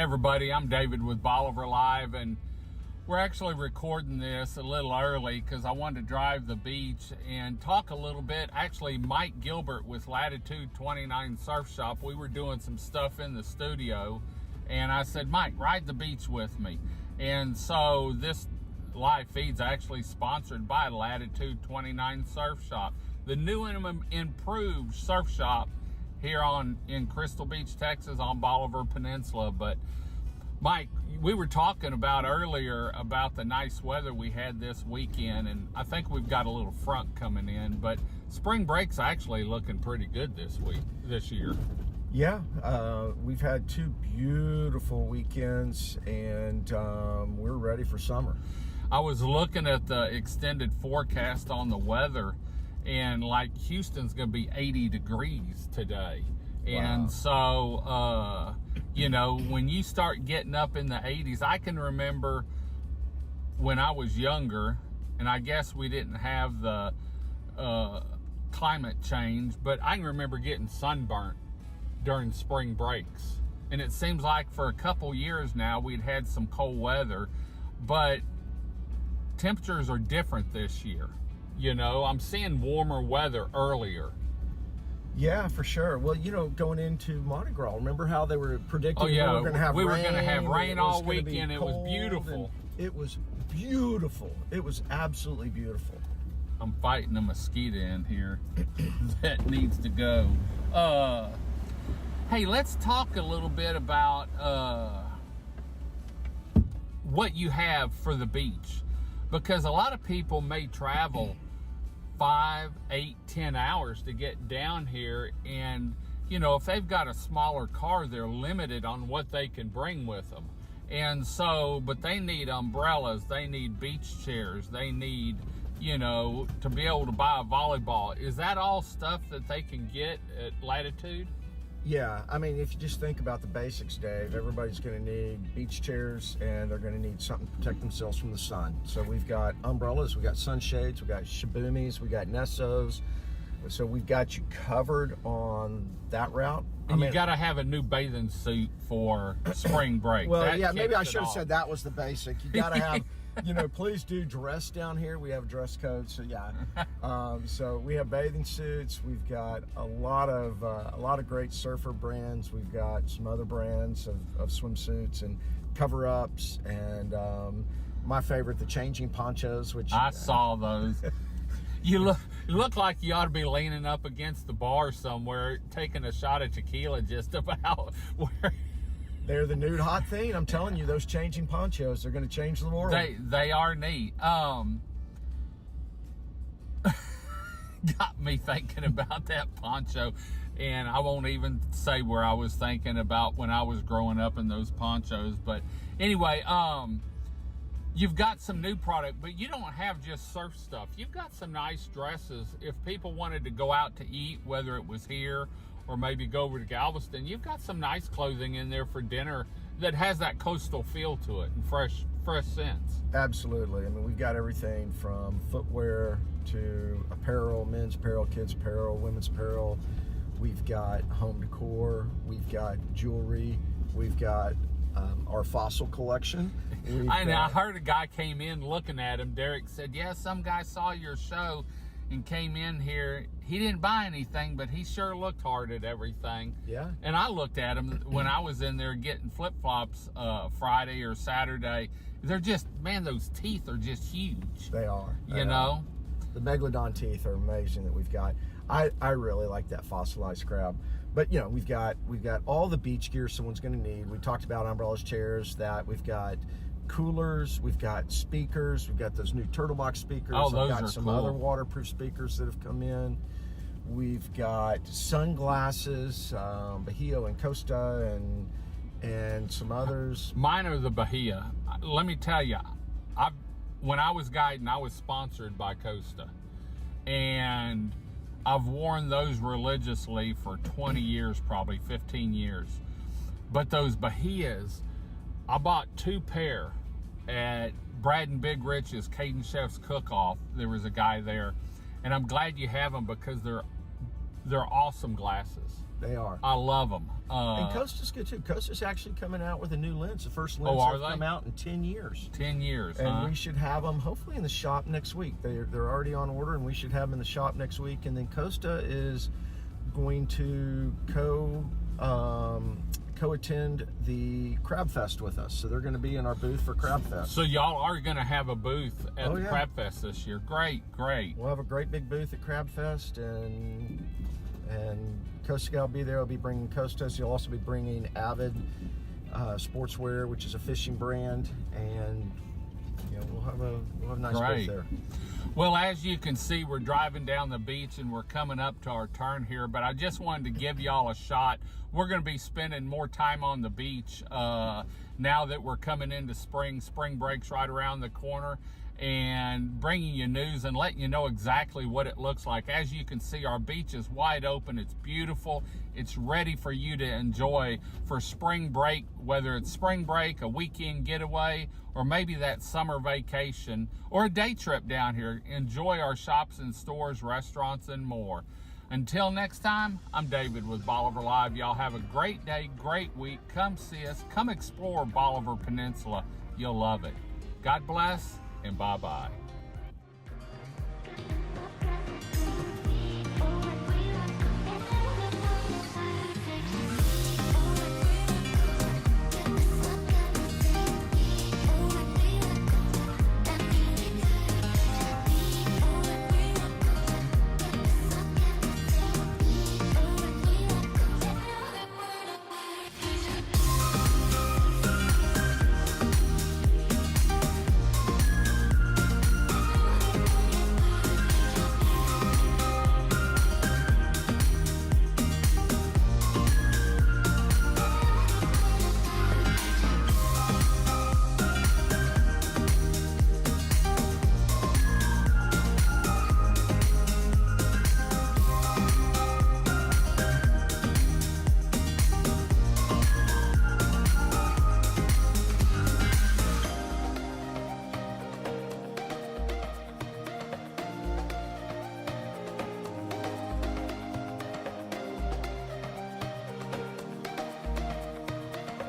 Hey everybody, I'm David with Bolivar Live, and we're actually recording this a little early because I wanted to drive the beach and talk a little bit. Actually, Mike Gilbert with Latitude 29 Surf Shop, we were doing some stuff in the studio, and I said, Mike, ride the beach with me. And so this live feed's actually sponsored by Latitude 29 Surf Shop, the new and improved surf shop here in Crystal Beach, Texas, on Bolivar Peninsula. But Mike, we were talking about earlier about the nice weather we had this weekend, and I think we've got a little front coming in, but spring break's actually looking pretty good this year. Yeah, we've had two beautiful weekends, and we're ready for summer. I was looking at the extended forecast on the weather, and like Houston's gonna be 80 degrees today. And Wow. so, when you start getting up in the 80s, I can remember when I was younger, and I guess we didn't have the climate change, but I can remember getting sunburnt during spring breaks. And it seems like for a couple years now, we'd had some cold weather, but temperatures are different this year. I'm seeing warmer weather earlier. Yeah, for sure. Well, going into Mardi Gras, remember how they were predicting we were going to have rain? We were going to have rain all weekend. It was beautiful. It was beautiful. It was absolutely beautiful. I'm fighting a mosquito in here that needs to go. Hey, let's talk a little bit about what you have for the beach, because a lot of people may travel 5, 8, 10 hours to get down here, and if they've got a smaller car, they're limited on what they can bring with them. And so, but they need umbrellas, they need beach chairs, they need to be able to buy a volleyball. Is that all stuff that they can get at Latitude? Yeah, I mean, if you just think about the basics, Dave, everybody's going to need beach chairs, and they're going to need something to protect themselves from the sun. So we've got umbrellas, we've got sunshades, we've got shibumis, we've got nessos. So we've got you covered on that route. And you got to have a new bathing suit for spring break. Well, yeah, maybe I should have said that was the basic. You got to have, please do dress down here. We have a dress code, so yeah. So we have bathing suits. We've got a lot of great surfer brands. We've got some other brands of swimsuits and cover-ups, and my favorite, the changing ponchos, which I saw those. You look like you ought to be leaning up against the bar somewhere, taking a shot of tequila just about where. They're the new hot thing. I'm telling you, those changing ponchos are going to change the world. They are neat. Got me thinking about that poncho, and I won't even say where I was thinking about when I was growing up in those ponchos. But anyway, you've got some new product, but you don't have just surf stuff. You've got some nice dresses. If people wanted to go out to eat, whether it was here or maybe go over to Galveston, you've got some nice clothing in there for dinner that has that coastal feel to it and fresh scents. Absolutely. I mean, we've got everything from footwear to apparel, men's apparel, kids apparel, women's apparel. We've got home decor. We've got jewelry. We've got our fossil collection. I heard a guy came in looking at him. Derek said, yeah, some guy saw your show and came in here. He didn't buy anything, but he sure looked hard at everything. Yeah. And I looked at him when I was in there getting flip-flops Friday or Saturday. They're just, man, those teeth are just huge. They are. The megalodon teeth are amazing that we've got. I really like that fossilized crab. But we've got all the beach gear someone's going to need. We talked about umbrellas, chairs, that we've got coolers, we've got speakers, we've got those new turtle box speakers. Oh, those We've got are some cool. other waterproof speakers that have come in. We've got sunglasses, Bahia and Costa, and some others. Mine are the Bahia. Let me tell you, when I was guiding, I was sponsored by Costa, and I've worn those religiously for 20 years, probably 15 years. But those Bahias, I bought 2 pair at Brad and Big Rich's Caden Chef's Cook-Off. There was a guy there, and I'm glad you have them because they're awesome glasses. They are. I love them. And Costa's good too. Costa's actually coming out with a new lens. The first lens are that's they? come out in 10 years. 10 years, And we should have them hopefully in the shop next week. They're already on order, and we should have them in the shop next week. And then Costa is going to co-attend the Crab Fest with us. So they're going to be in our booth for Crab Fest. So y'all are going to have a booth at the Crab Fest this year. Great. We'll have a great big booth at Crab Fest, and Costa will be there. I'll be bringing Costa. So you'll also be bringing Avid Sportswear, which is a fishing brand, and we'll have a nice booth there. Well, as you can see, we're driving down the beach and we're coming up to our turn here, but I just wanted to give y'all a shot. We're going to be spending more time on the beach now that we're coming into spring. Spring break's right around the corner, and bringing you news and letting you know exactly what it looks like. As you can see, our beach is wide open. It's beautiful. It's ready for you to enjoy for spring break, whether it's spring break, a weekend getaway, or maybe that summer vacation, or a day trip down here. Enjoy our shops and stores, restaurants, and more. Until next time, I'm David with Bolivar Live. Y'all have a great day, great week. Come see us. Come explore Bolivar Peninsula. You'll love it. God bless, and bye-bye.